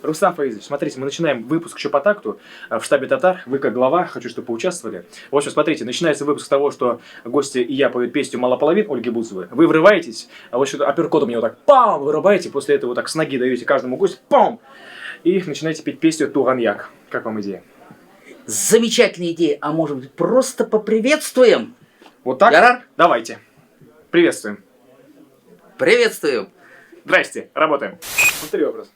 Рустам Фаизович, смотрите, мы начинаем выпуск еще по такту в штабе «Татар». Вы как глава, хочу, чтобы поучаствовали. В общем, смотрите, начинается выпуск с того, что гости и я поют песню «Мало половин» Ольги Бузовой. Вы врываетесь, а вот что-то апперкотом мне вот так пам, вырубаете, после этого вот так с ноги даете каждому гостю пам, и начинаете петь песню «Туганьяк». Как вам идея? Замечательная идея. А может быть, просто поприветствуем? Вот так? Ярар? Давайте. Приветствуем. Приветствуем. Здрасте, работаем. Повтори вопрос.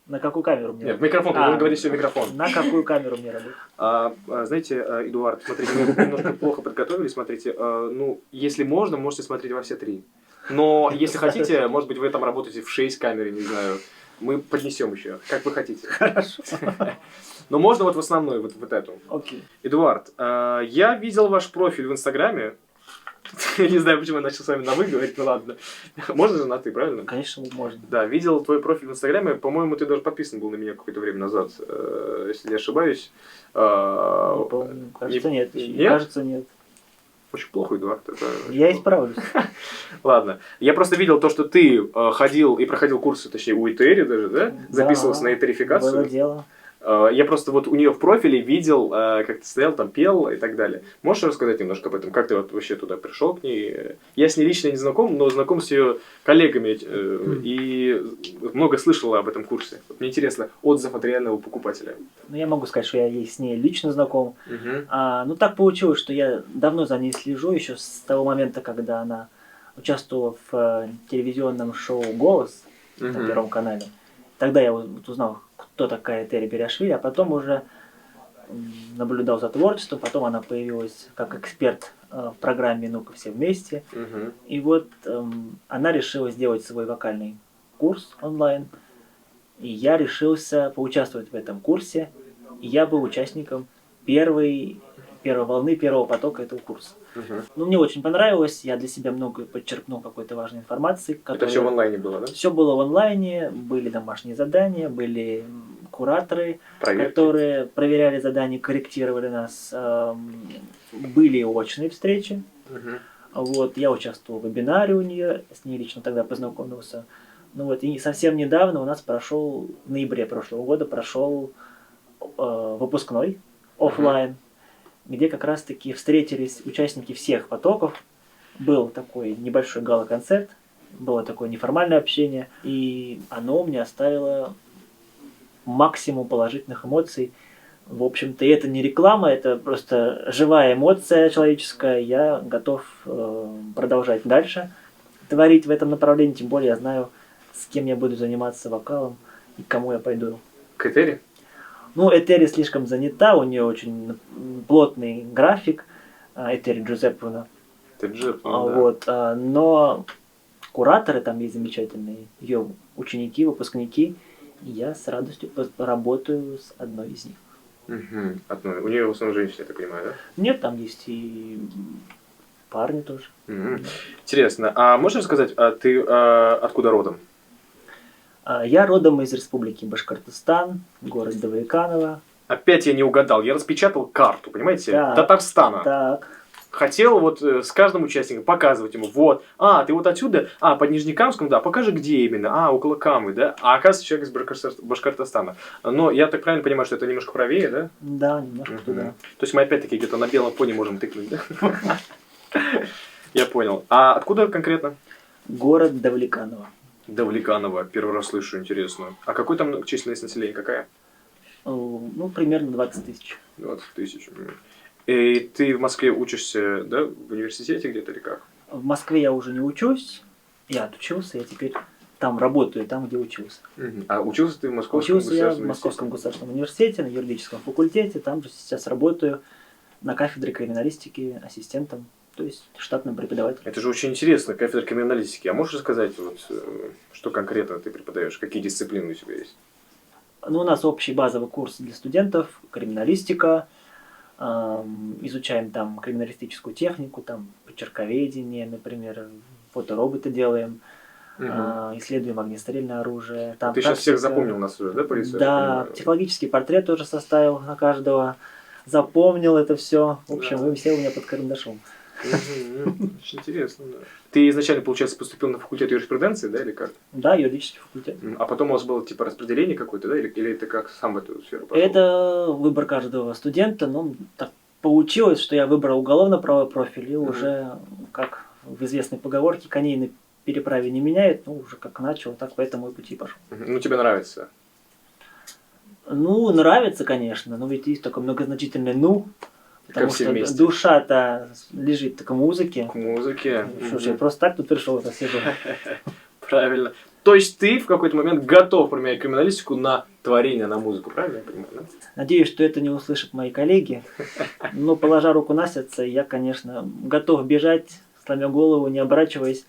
На какую камеру мне Нет, в микрофон, вы говорите все в микрофон. На какую камеру мне работать? Знаете, Эдуард, смотрите, мы немножко плохо подготовились, смотрите, ну, если можно, можете смотреть во все три. Но если хотите, может быть, вы там работаете в 6 камер, не знаю, мы поднесем еще, как вы хотите. Хорошо. Но можно вот в основной, вот эту. Окей. Эдуард, я видел ваш профиль в Инстаграме. Я не знаю, почему я начал с вами на «вы» говорить, ну ладно. Можно же на «ты», правильно? Конечно, можно. Да, видел твой профиль в Инстаграме. По-моему, ты даже подписан был на меня какое-то время назад, если не ошибаюсь. Не помню. Кажется, нет. Нет? Кажется, нет. Очень плохо, Эдуард. Это Я очень плохо. исправлюсь. Ладно. Я просто видел то, что ты ходил и проходил курсы, точнее, у Этери даже, да? Записывался на этерификацию. Было дело. Я просто вот у нее в профиле видел, как ты стоял там, пел и так далее. Можешь рассказать немножко об этом? Как ты вот вообще туда пришел к ней? Я с ней лично не знаком, но знаком с ее коллегами и много слышал об этом курсе. Вот мне интересно, отзыв от реального покупателя. Ну, я могу сказать, что я с ней лично знаком. Угу. Ну, так получилось, что я давно за ней слежу, еще с того момента, когда она участвовала в телевизионном шоу «Голос» на Первом канале. Тогда я вот узнал, кто такая Этери Бериашвили, а потом уже наблюдал за творчеством, потом она появилась как эксперт в программе «Ну-ка все вместе». И вот она решила сделать свой вокальный курс онлайн, и я решился поучаствовать в этом курсе, и я был участником первой волны, первого потока этого курса. Ну, мне очень понравилось, я для себя много подчеркнул какой-то важной информации. Это все в онлайне было, да? Все было в онлайне, были домашние задания, были кураторы, Проверки. которые проверяли задания, корректировали нас. Были очные встречи. Вот, я участвовал в вебинаре у нее, с ней лично тогда познакомился. Ну вот, и совсем недавно у нас прошел, в ноябре прошлого года прошел выпускной офлайн, где как раз-таки встретились участники всех потоков. Был такой небольшой гала-концерт, было такое неформальное общение, и оно у меня оставило максимум положительных эмоций. В общем-то, это не реклама, это просто живая эмоция человеческая. Я готов продолжать дальше творить в этом направлении, тем более я знаю, с кем я буду заниматься вокалом и к кому я пойду. К Этери? Ну, Этери слишком занята, у нее очень плотный график, Этери Джузеппе. Вот, но кураторы там есть замечательные, ее ученики, выпускники, и я с радостью поработаю с одной из них. Одной. У нее в основном женщины, я так понимаю, да? Нет, там есть и парни тоже. Интересно. А можешь рассказать, ты откуда родом? Я родом из республики Башкортостан, город Давлеканово. Опять я не угадал. Я распечатал карту, понимаете? Так. Татарстана. Так. Хотел вот с каждым участником показывать ему, вот, ты вот отсюда, под Нижнекамском, да, покажи, где именно, около Камы, да, а оказывается, человек из Башкортостана. Но я так правильно понимаю, что это немножко правее, да? Да, немножко туда. То есть мы опять-таки где-то на белом фоне можем тыкнуть, да? Я понял. А откуда конкретно? Город Давлеканово. Давлеканово, первый раз слышу, интересно. А какой там численность населения, какая? Ну, примерно 20 тысяч. 20 тысяч. И ты в Москве учишься, да, в университете где-то или как? В Москве я уже не учусь. Я отучился, я теперь там работаю, там, где учился. А учился ты в Московском Учился я в Московском государственном университете, на юридическом факультете. Там же сейчас работаю на кафедре криминалистики ассистентом, то есть штатным преподавателем. Это же очень интересно, кафедра криминалистики. А можешь рассказать, вот, что конкретно ты преподаешь, какие дисциплины у тебя есть? Ну, у нас общий базовый курс для студентов, криминалистика. Изучаем там криминалистическую технику, там почерковедение, например, фотороботы делаем, исследуем огнестрельное оружие. Там ты сейчас всех запомнил нас уже, да, полицию? Да, психологический портрет тоже составил на каждого, запомнил это все. В общем, вы все у меня под карандашом. Очень интересно, да. Ты изначально, получается, поступил на факультет юриспруденции, да, или как? Да, юридический факультет. А потом у вас было, типа, распределение какое-то, да, или ты как сам в эту сферу пошел? Это выбор каждого студента, но так получилось, что я выбрал уголовно-правовой профиль, и уже, как в известной поговорке, коней на переправе не меняют, ну, уже как начал, так по этому и пути пошел. Ну, тебе нравится? Ну, нравится, конечно, но ведь есть такое многозначительное «ну», потому все что вместе. душа-то лежит к музыке. К музыке. Что ж, я просто так тут пришел, это сижу. Правильно. То есть ты в какой-то момент готов променять криминалистику на творение, на музыку, правильно я понимаю? Да? Надеюсь, что это не услышат мои коллеги, но, положа руку на сердце, я, конечно, готов бежать, сломя голову, не оборачиваясь,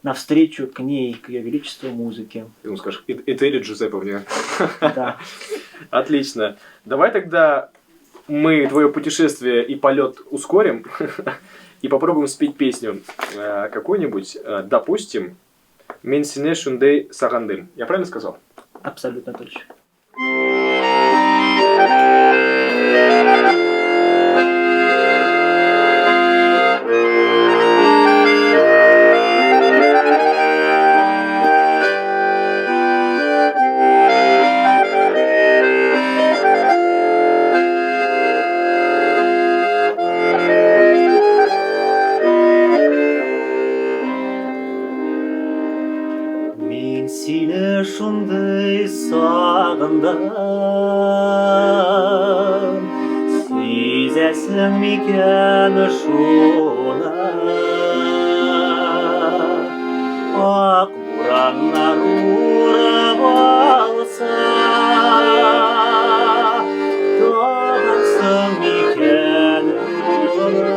навстречу к ней, к ее величеству музыки. Ты ему скажешь, Этери Джузепповне. Да. Отлично. Давай тогда мы твое путешествие и полет ускорим и попробуем спеть песню какую-нибудь, допустим, «Менсине шундей сагандым». Я правильно сказал? Абсолютно точно. Мен сені шындай сағындым, сезесің мекен шуны, ақ бораннар урап алса, табарсың мекен оны.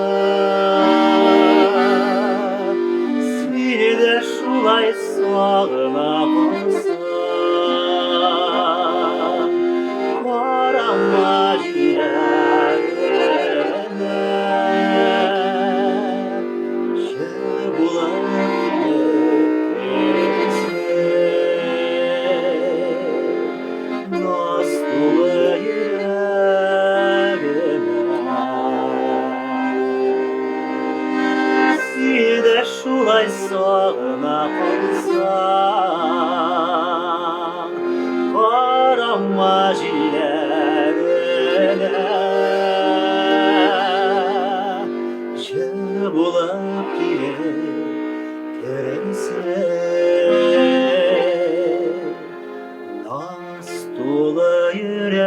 Сені де шулай сағынып қалсам, қарама жүрегіме, жыр болып кетсең, наз толы жүрегіме. Сені де шулай сағына қалсам, қарама жүрегіме, жыр болып кетерсің, наз толы жүрегіме.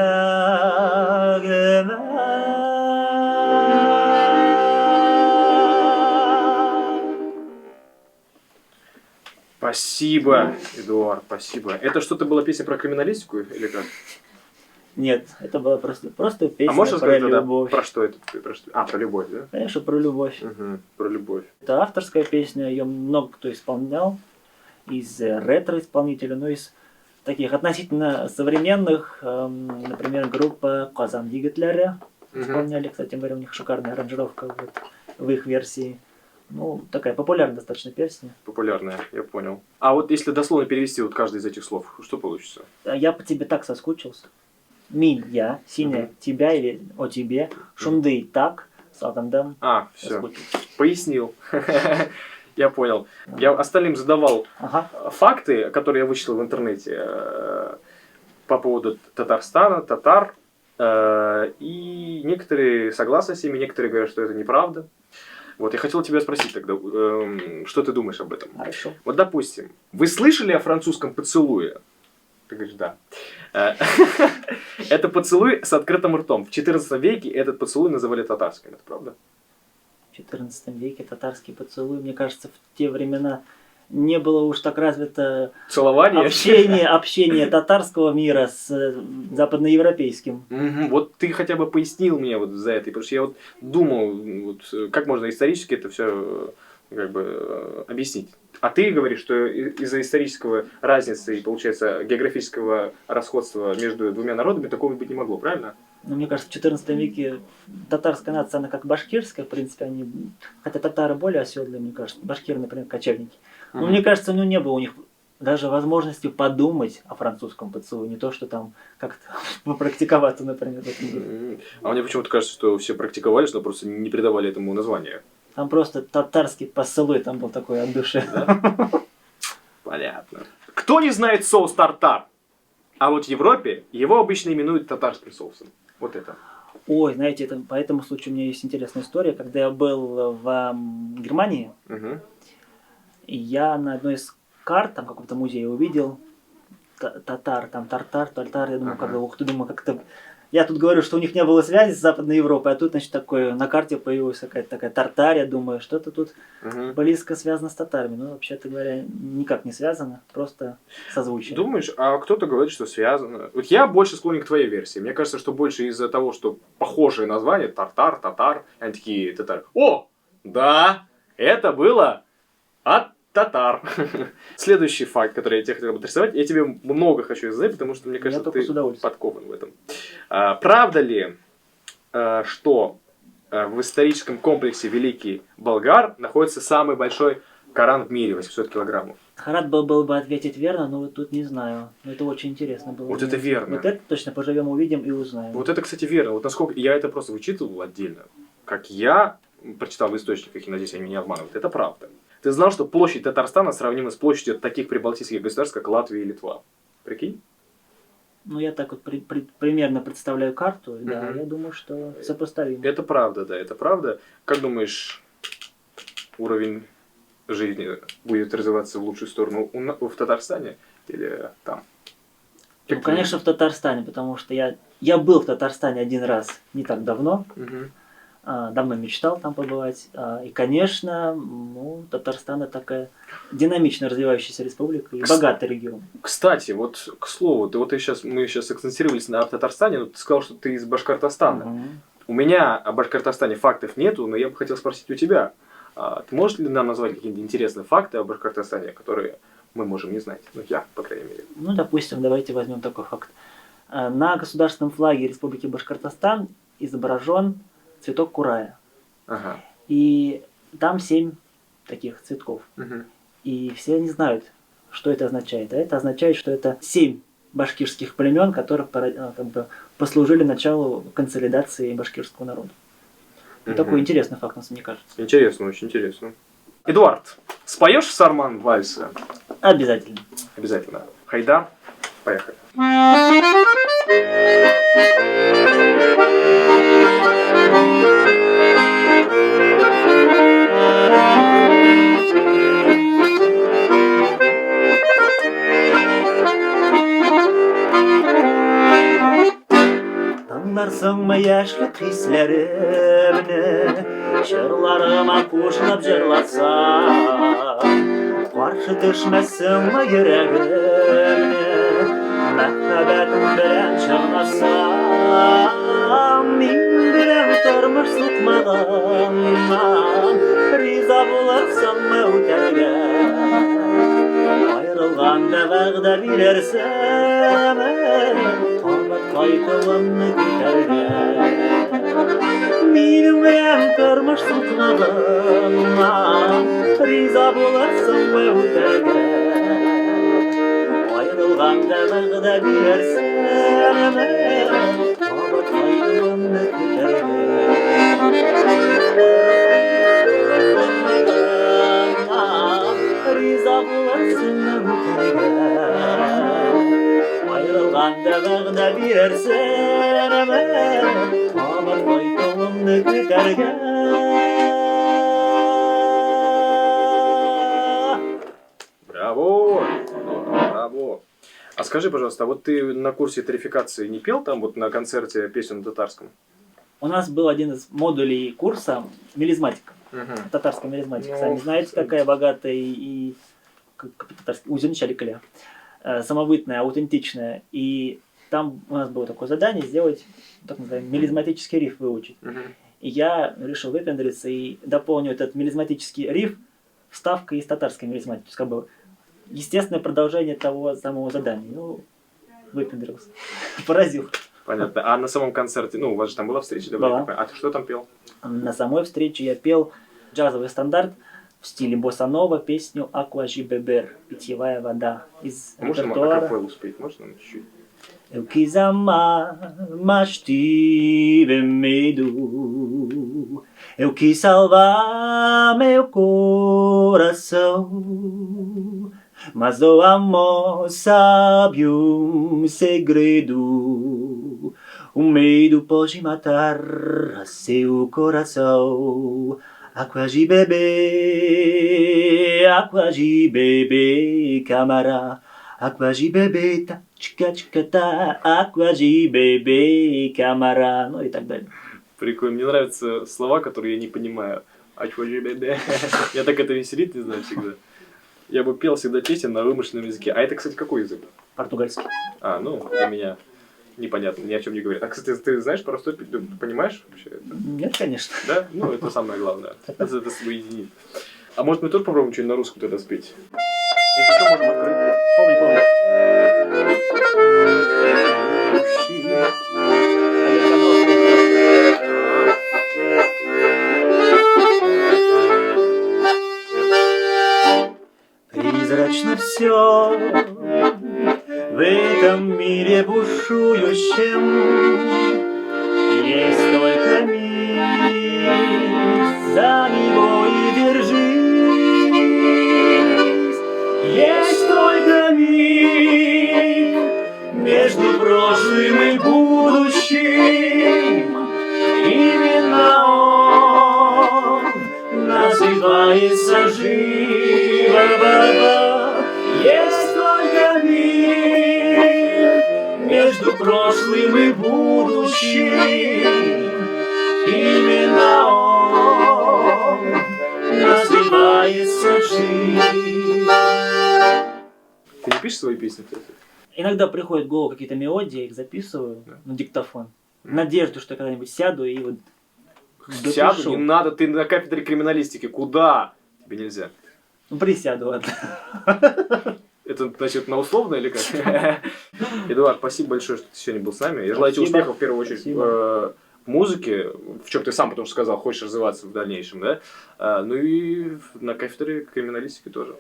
Спасибо, Эдуард, спасибо. Это что-то была песня про криминалистику или как? Нет, это была просто песня А можешь про рассказать тогда, любовь. про что это? Про любовь, да? Конечно, про любовь. Угу, про любовь. Это авторская песня, ее много кто исполнял, из ретро-исполнителей, но из таких относительно современных, например, группа Казан Дигитлеры исполняли, кстати говоря, у них шикарная аранжировка вот, в их версии. Ну, такая популярная достаточно песня. Популярная, я понял. А вот если дословно перевести вот каждый из этих слов, что получится? Я по тебе так соскучился. Мин, я, синяя, тебя или о тебе, шунды, так, сагандам, А, все, соскучился. пояснил. Я понял. Я остальным задавал Ага. факты, которые я вычитал в интернете по поводу Татарстана, татар. И некоторые согласны с ними, некоторые говорят, что это неправда. Вот, я хотел тебя спросить тогда, что ты думаешь об этом? Хорошо. Вот, допустим, вы слышали о французском поцелуе? Ты говоришь, да. Это поцелуй с открытым ртом. В XIV веке этот поцелуй называли татарским, это правда? В XIV веке татарский поцелуй, мне кажется, в те времена не было уж так развито Целование? общение татарского мира с западноевропейским. Вот ты хотя бы пояснил мне вот за это, потому что я вот думал, вот, как можно исторически это все как бы объяснить. А ты говоришь, что из-за исторического разницы и, получается, географического расходства между двумя народами такого быть не могло, правильно? Ну, мне кажется, в XIV веке татарская нация, она как башкирская, в принципе, они, хотя татары более оседлые, мне кажется, башкиры, например, кочевники. Но мне кажется, ну, не было у них даже возможности подумать о французском поцелуе, не то, что там как-то попрактиковаться, например, в этом деле. А мне почему-то кажется, что все практиковались, но просто не придавали этому названия. Там просто татарский поцелуй там был такой от души. Понятно. Кто не знает соус тартар? А вот в Европе его обычно именуют татарским соусом. Вот это. Ой, знаете, это, по этому случаю у меня есть интересная история. Когда я был в Германии, Угу. и я на одной из карт, там, в каком-то музее увидел татар, там тартар, я думаю, Ага. ух ты, думаю, как-то... Я тут говорю, что у них не было связи с Западной Европой, а тут, значит, такое, на карте появилась какая-то такая тартария, думаю, что-то тут Угу. близко связано с татарами. Ну, вообще-то говоря, никак не связано, просто созвучие. Думаешь, а кто-то говорит, что связано. Вот я больше склонен к твоей версии. Мне кажется, что больше из-за того, что похожие названия, тартар, татар, они такие татар. О, да, это было от татар. Следующий факт, который я тебе хотел бы отрисовать, я тебе много хочу задать, потому что мне кажется, только ты с удовольствием. подкован в этом. Правда ли, что в историческом комплексе Великий Болгар находится самый большой Коран в мире, 800 килограммов? Рад был бы ответить верно, но вот тут не знаю. Но это очень интересно было. Вот это верно. Вот это точно поживем, увидим и узнаем. Вот это, кстати, верно. Вот насколько я это просто вычитывал отдельно, как я прочитал в источниках, и надеюсь, они меня обманывают, это правда. Ты знал, что площадь Татарстана сравнима с площадью таких прибалтийских государств, как Латвия и Литва? Прикинь? Ну, я так вот примерно представляю карту, да, Мгм. я думаю, что сопоставимо. Это правда, да, это правда. Как думаешь, уровень жизни будет развиваться в лучшую сторону в Татарстане или там? Ну, конечно, в Татарстане, потому что я был в Татарстане один раз не так давно, Мгм. давно мечтал там побывать. И, конечно, ну, Татарстан это такая динамично развивающаяся республика и богатый регион. Кстати, вот к слову, мы сейчас акцентировались на Татарстане, но ты сказал, что ты из Башкортостана. Мгм. У меня о Башкортостане фактов нету, но я бы хотел спросить у тебя. Ты можешь ли нам назвать какие-нибудь интересные факты о Башкортостане, которые мы можем не знать? Ну, я, по крайней мере. Ну, допустим, давайте возьмем такой факт. На государственном флаге Республики Башкортостан изображен цветок курая. Ага. И там 7 таких цветков. Мгм. И все не знают, что это означает. А это означает, что это 7 башкирских племен, которые как бы послужили началу консолидации башкирского народа. И Мгм. такой интересный факт, мне кажется. Интересно, очень интересно. Эдуард, споешь Сарман вальса? Обязательно. Обязательно. Хайдар, поехали. Аңдарсыңмы яшьлек хисләремне, җырларыма кушылып җырласам, каршы төшмәссеңме йөрәгемне, мәхәббәтем белән чыңласам, мин белән тормыш сукмаганнан, риза булырсыңмы үтәргә, аерылганда вәгъдә бирерсеңме, кайтуымны көтәргә. Минем белән тормыш сукмаганнан, риза булырсыңмы үтәргә, аерылганда вәгъдә бирерсеңме, табып кайтуымны көтәргә. Риза булырсыңмы үтәргә, ayrılganda vəğdə birərsənəmə, tamam qaytığımını kütərgə. Браво! Браво! А скажи, пожалуйста, а вот ты на курсе тарификации не пел там вот на концерте песню на татарском? У нас был один из модулей курса мелизматика, Угу. татарская мелизматика. Ну, Сами знаете, какая богатая и татарский узенчали кля, самобытная, аутентичная. И там у нас было такое задание сделать, так называемый, мелизматический риф выучить. Угу. И я решил выпендриться и дополню этот мелизматический риф вставкой из татарской мелизматики. То есть, как бы, естественное продолжение того самого задания. Ну, выпендрился. Поразил. Понятно. А на самом концерте, ну, у вас же там была встреча? Да, Была. А ты что там пел? На самой встрече я пел джазовый стандарт в стиле босса-нова, песню «Акважи Бебер», «Питьевая вода» из Можно репертуара. акапеллу спеть? Можно чуть-чуть? Eu quis amar, mas tive medo. Eu quis salvar meu coração, mas o amor sabe um segredo. O medo pode matar seu coração. Água de beber, camará. Água de beber, tá, tica, tica, tá. Água de beber, camará. Ну и так далее. Прикольно. Мне нравятся слова, которые я не понимаю. Бебе. Я так это веселит, не знаю, всегда. Я бы пел всегда песни на вымышленном языке. А это, кстати, какой язык? Португальский. А, ну, для меня непонятно, ни о чем не говорит. А, кстати, ты знаешь просто, понимаешь вообще это? Нет, конечно. Да? Ну, это самое главное. Это соединит. А может, мы тоже попробуем что-нибудь на русском тогда спеть? Если что, можем открыть. Помню. Призрачно все в этом мире бушующем. Есть только миг, за него и держись. Есть только миг между прошлым и будущим. Именно он называется живо. Есть только миг между прошлым и будущим. Именно он называется жизнь. Ты не пишешь свои песни, кстати? Иногда приходят в голову какие-то мелодии, я их записываю на диктофон. В надежде, что я когда-нибудь сяду и вот Сяду, допишу. не надо, ты на кафедре криминалистики. Куда? Тебе нельзя. Ну, присяду, ладно. Это, значит, на условно или как? Эдуард, спасибо большое, что ты сегодня был с нами. Я желаю тебе Спасибо. успехов, в первую очередь, в музыке, в чем ты сам потому что сказал, хочешь развиваться в дальнейшем, да? Ну и на кафедре криминалистики тоже.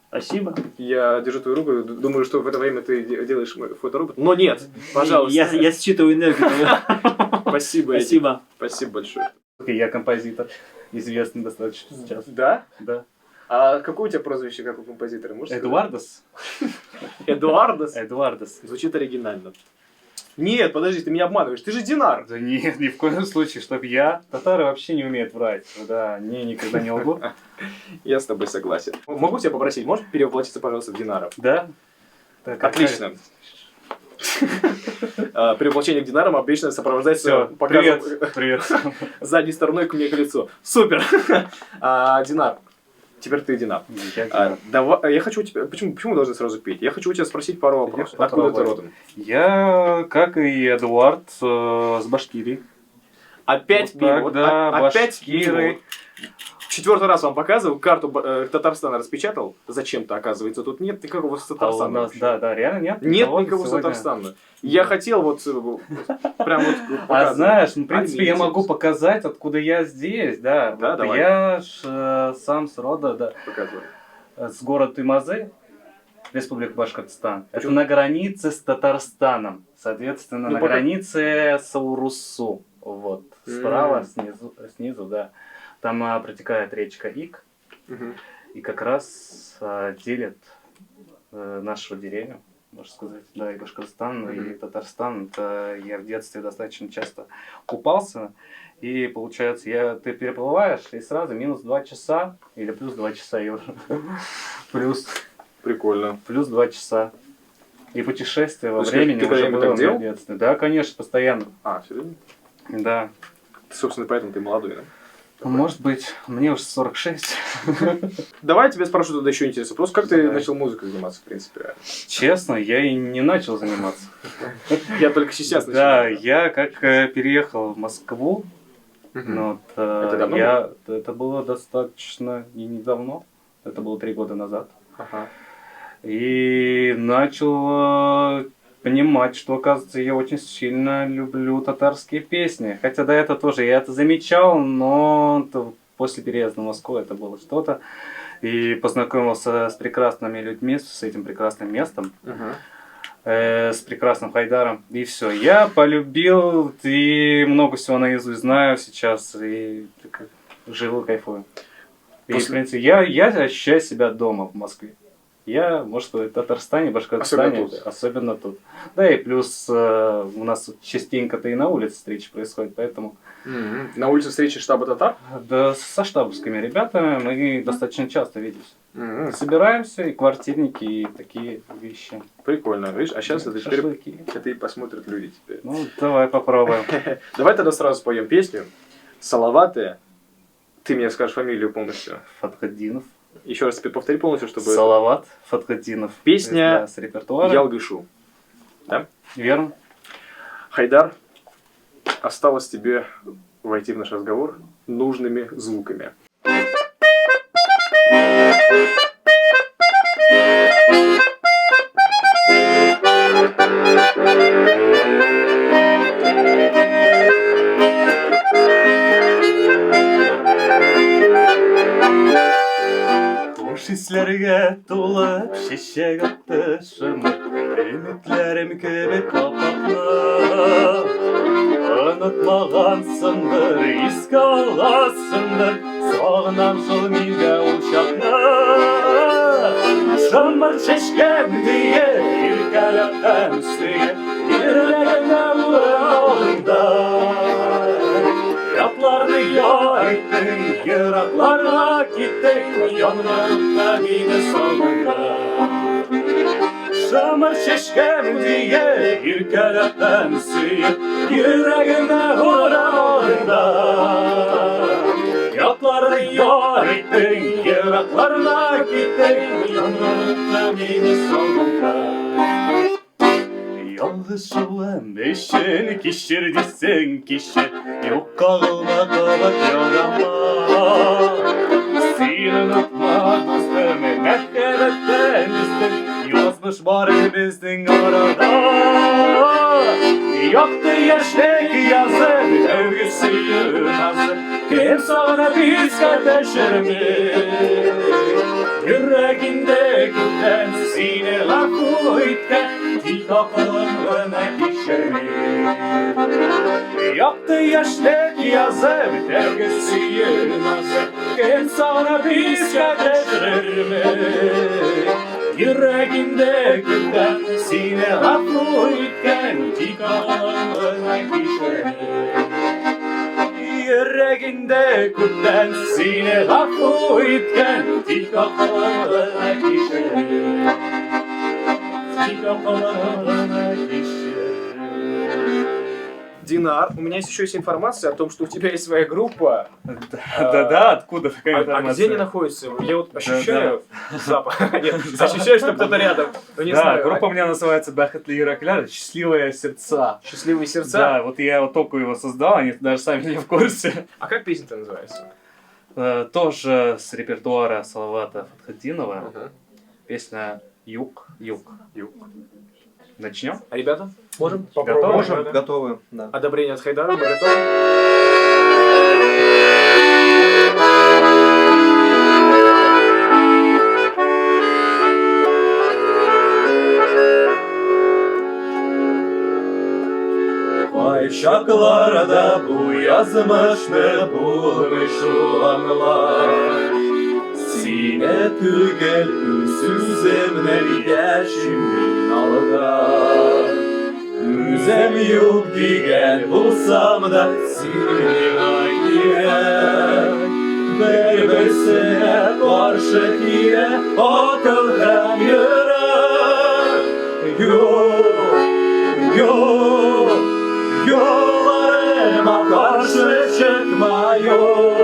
Спасибо. Я держу твою руку, думаю, что в это время ты делаешь фоторобот. Но нет, пожалуйста. Я считываю энергию. Спасибо. Эдик. Спасибо. Спасибо большое. Я композитор, известный достаточно сейчас. Да? Да. А какое у тебя прозвище, как у композитора? Можешь сказать? Эдуардос? Эдуардос? Эдуардос. Звучит оригинально. Нет, подожди, ты меня обманываешь. Ты же Динар. Да нет, ни в коем случае, чтоб я... Татары вообще не умеют врать. Да, не, никогда не лгу. Я с тобой согласен. Могу тебя попросить, можешь перевоплотиться, пожалуйста, в Динара? Да? Так, Отлично. Перевоплощение в Динаром обычно сопровождается Все, показом привет, привет. задней стороной к мне к лицу. Супер! Динар. Теперь ты Динар. Я хочу у тебя... Почему мы должны сразу петь? Я хочу у тебя спросить пару вопросов. Я Откуда ты попробую. родом? Я, как и Эдуард, с Башкирии. Опять Вот мимо. так, Вот да, опять башкиры. мимо. Четвертый раз вам показываю, карту Татарстана распечатал. Зачем-то, оказывается, тут нет никакого с А у Татарстана. нас, вообще. да, реально нет? Нет Вот никакого с сегодня. Татарстана. Я хотел вот прям вот А показывать. знаешь, в принципе, я Отметить. могу показать, откуда я здесь, да. Да, Вот давай. я ж сам с рода, да, Показывай. с города Тымазы, Республика Башкортостан. Это Почему? на границе с Татарстаном, соответственно, Ну, на пока- границе с Урусу. Вот, справа, снизу, да. Там протекает речка Ик, Мгм. и как раз делит нашу деревню, можно сказать, да, и Башкортостан, и Татарстан. Это я в детстве достаточно часто купался, и получается, ты переплываешь, и сразу минус 2 часа, или плюс 2 часа, и уже Прикольно. плюс 2 часа. И путешествие во Ну, скажи, времени ты уже когда-нибудь было так в делал? моем детстве. Да, конечно, постоянно. А, серьезно? Да. Собственно, поэтому ты молодой, да? Может быть, мне уже 46. Давай я тебя спрошу тогда еще интересный вопрос. Как ты Давай. начал музыкой заниматься, в принципе? Честно, я и не начал заниматься. Я только сейчас начал. Да, я как переехал в Москву, Мгм. ну, вот, Это давно это было достаточно и недавно, это было 3 года назад. Ага. И начал понимать, что, оказывается, я очень сильно люблю татарские песни. Хотя до этого тоже я это замечал, но после переезда в Москву это было что-то. И познакомился с прекрасными людьми, с этим прекрасным местом. Ага. С прекрасным Хайдаром. И все. Я полюбил, и много всего наизусть знаю сейчас. И живу, кайфую. И, После- в принципе, я ощущаю себя дома в Москве. Я, может, в Татарстане, Башкортостане, особенно тут. Да, и плюс у нас частенько-то и на улице встречи происходят, поэтому... На улице встречи штаба татар? Да, со штабовскими ребятами мы достаточно часто видимся. Собираемся, и квартирники, и такие вещи. Прикольно, видишь? А сейчас это теперь Шашлыки. это и посмотрят люди теперь. Ну, давай попробуем. Давай тогда сразу споем песню. Салаваты. Ты мне скажешь фамилию полностью. Фатхаддинов. Еще раз теперь повтори полностью, чтобы... Салават Фатхаддинов. Песня Да, с репертуара. Ялгышу. Да? Верно. Хайдар, осталось тебе войти в наш разговор нужными звуками. Boş hislerge dolup şişe attı şımır Ümitlerim gibi kapaklı Unutmağansındır, iz kalasındır Sağınamşıl minde uçaklı Şımır çeşkem diye irkelepten üstüye Yerlerine vuralında Yatlarını yar ettin, yıraklara gittin Yanlarında mide salında Şamır çeşkem diye bir kelepten suyu Yüreğime vuralında Yatlarını yar ettin, yıraklara gittin Yanlarında mide salında Yalnız olan beşini kişirdiysen kişi Yok kalma kalıp yarama Seni unutma dostum Mehkebetten üstün Yazmış var bizden arada Yaktı yaştaki yazın Övgüsü yılmazı Kim sana biz kardeşler mi? Yüreğinde günden Sine lafı itken Kapılarına kişeri Yaktı yaşlık yazıp Devgisi yılmazı Kim sana biz kardeşler mi? Yüreğinde günden Sine hafı itken Kapılarına kişeri Yüreğinde günden Sine hafı itken Kapılarına kişeri Динар, у меня есть еще есть информация о том, что у тебя есть своя группа. Да-да, откуда такая А информация? где они находятся? Я вот ощущаю запах. Нет, ощущаю, что кто-то рядом. Но не Да, знаю. группа у меня называется Бахатли Иракляр «Счастливые сердца». Счастливые сердца. Да, вот я вот только его создал, они даже сами не в курсе. А как песня-то называется? Тоже с репертуара Салавата Фатхаддинова. Песня «Юг». Юг. Начнем? А ребята, можем? Готовы? Можем, готовы, да. Одобрение от Хайдара, мы готовы? Ayşaklarda bu yazmıştı bulmuş olanlar Sine tügel ünsüz emnel şimdi alga Üzem yok digen bulsam da seni aydiren Berbersine karşı kire akıl hem yürek Yok Yollarıma karşı çıkma yok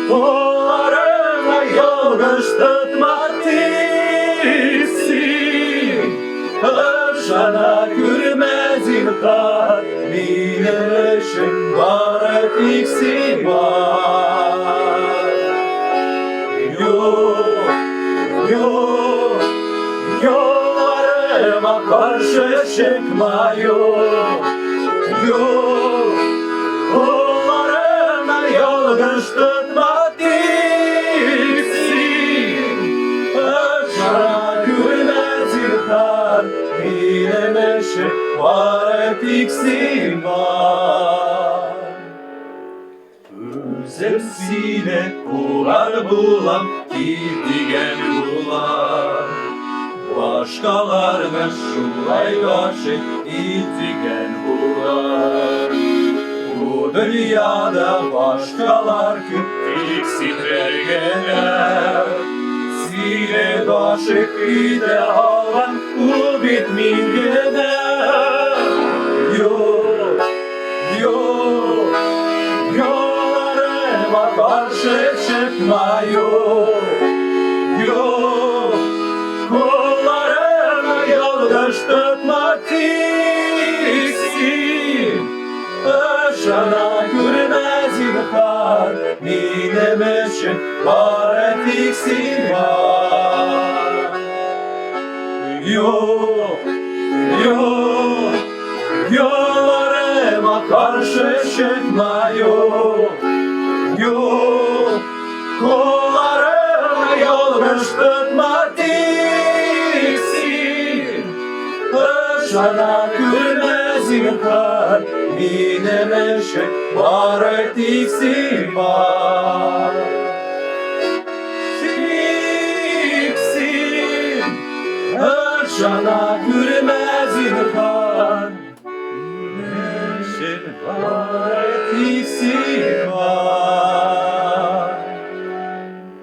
Kollarıma yalnız tutma tiksin Aşana gülmez imkan Bileşin bana tiksin var Yok Yollarıma karşı çıkma yok Kollarıma yalnız tutma diksin Aşağı gülmez ilhar Bileme 也 是我的 Dixie 吗 Sevsine bular bulam Gittigen bular Başkalarına şulay karşı Gittigen bular Bu dünyada başkalar ki Tiksinler gene Sine karşı ide alan Bu bitmin gene Yok Yok Yollarıma karşı çıkma yok Yok Kollarıma yoldaş tutma tiksin Aşana görmez ilkar Minemişin var tiksin var Yok Yok Yollarıma karşı çıkma yok Yok Kollarıma yoldaş tutma tiksin Aşana görmez ilkar Minemişin var tiksin var Tiksin Aşana görmez ilkar Minemişin var tiksin var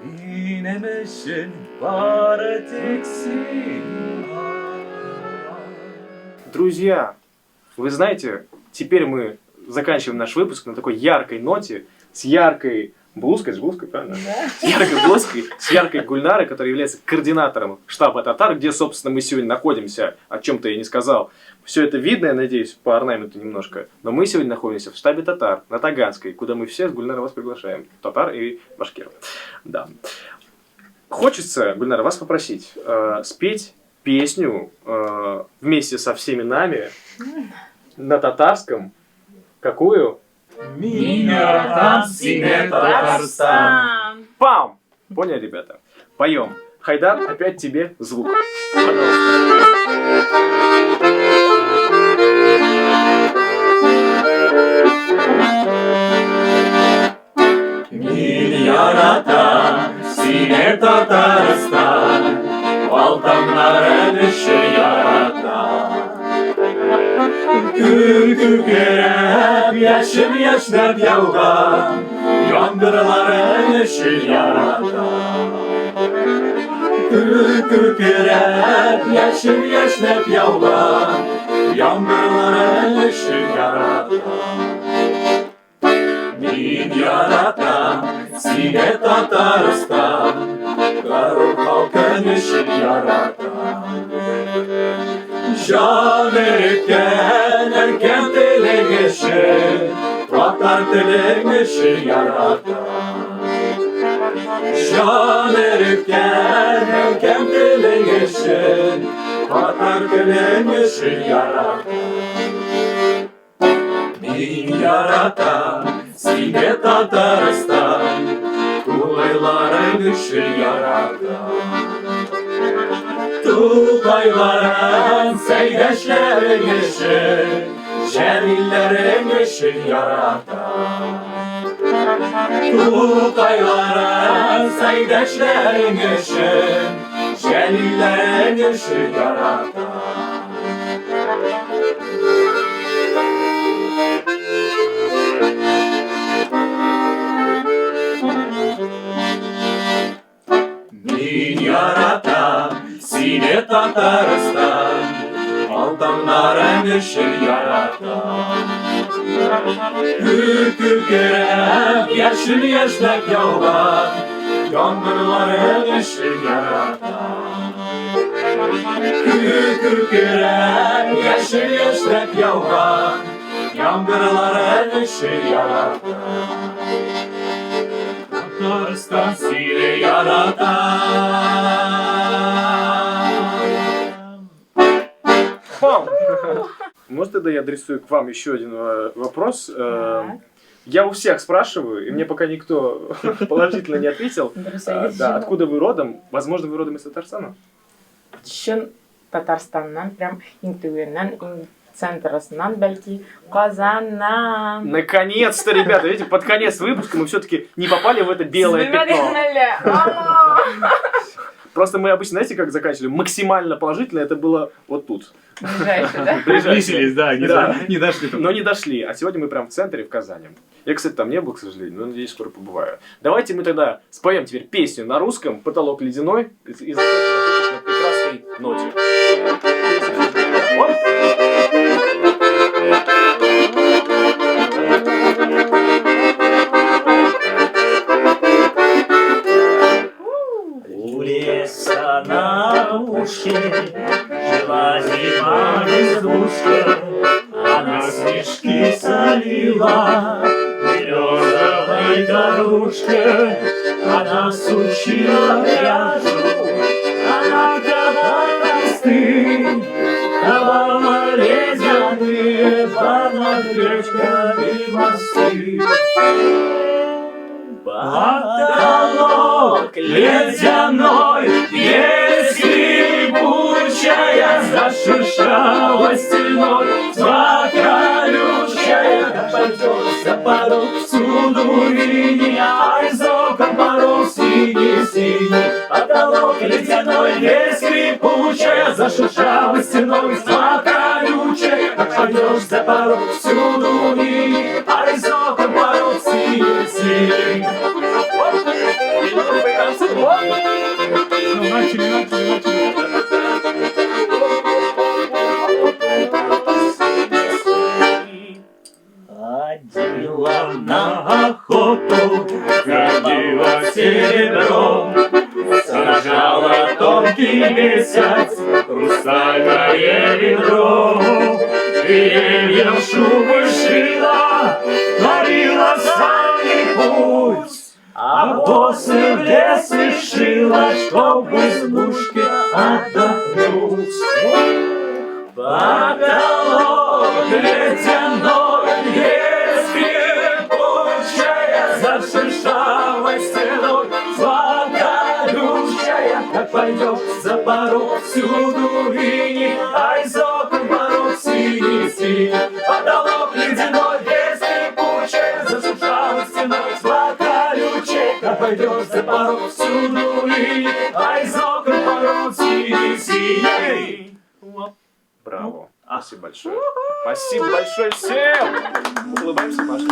Minemişin var tiksin var Друзья, вы знаете, теперь мы заканчиваем наш выпуск на такой яркой ноте, с яркой блузкой, правильно? Да. С яркой блузкой, с яркой Гульнарой, которая является координатором штаба татар, где, собственно, мы сегодня находимся, о чем-то я не сказал. Все это видно, я надеюсь, по орнаменту немножко. Но мы сегодня находимся в штабе татар, на Таганской, куда мы все с Гульнарой вас приглашаем. Татар и башкиров. Да. Хочется, Гульнара, вас попросить спеть песню вместе со всеми нами на татарском. Какую? Меня сине Татарстан. Пам! Поняли, ребята? Поем. Хайдар, опять тебе звук. Пожалуйста. Min yaratan sine Tatarstan Baltamların ışığı yaratan Kürkü kerep yaşım yaşnep yavgan Yangırların ışığı yaratan Kürkü kerep yaşım yaşnep yavgan Yangırların ışığı yaratan Min yaratan sine Tatarstan Karur halkın ışığı yaratan Can erken dilin ışığı Tatar dilin ışığı yaratan Can erken dilin ışığı Tatar dilin ışığı yaratan Min yaratan sine Tatarstan Kulayların ışığı yaratan Tugayların seyreşlerin ışığı Şerillerin ışığı yaratan Tugayların seyreşlerin ışığı Şerillerin ışığı yaratan Min yaratan sine Tatarstan Altanların ışığı yaratan Hükür kerep yaşın yaşnak yavgan Yangınların ışığı yaratan Hükür kerep yaşın yaşnak yavgan Yangınların ışığı yaratan Tatarstan sile yaratan Пам! Может, тогда я адресую к вам еще один вопрос? Я у всех спрашиваю, и мне пока никто положительно не ответил. Да, откуда вы родом? Возможно, вы родом из Татарстана? Шын Татарстаннан, прям иң түбеннен, иң центр Аснан-Бәлки, Казаннан. Наконец-то, ребята, видите, под конец выпуска мы все-таки не попали в это белое пятно. Просто мы обычно, знаете, как заканчивали? Максимально положительно это было вот тут. Ближайший, да? Приблизились, да, не дошли. Но не дошли. А сегодня мы прям в центре, в Казани. Я, кстати, там не был, к сожалению, но надеюсь, скоро побываю. Давайте мы тогда споем теперь песню на русском «Потолок ледяной» и закончим на прекрасной ноте. У леса на ушке жила зима бездушка, она снежки солила березовой дорожкой, она сучила пряжу, она ковала мосты, ковала ледяные под речками мосты. Потолок ледяной, если бурчая зашуршала стеной, тьма колючая пойдет за порог всюду и ай, за окон порог синий-синий. Потолок ледяной, если бурчая зашуршала стеной, тьма колючая пойдет за порог всюду и ай, за окон порог синий-синий. Ходила на охоту, ходила серебром, сажала тонкий месяц, хрустальное ведро, деревьям шубы шила, творила самый путь. А босы в лес и шила, чтоб в избушке отдохнуть. Потолок ледяной, если бурчая зашуршала стеной, тьма колючая, как пойдет за порог всюду и ай, за окон порог синий-синий. Потолок ледяной, если бурчая зашуршала стеной, тьма колючая, как пойдет за порог всюду и ай, за окон порог синий-синий. Браво. Спасибо большое. Спасибо большое всем. Улыбаемся, Маша.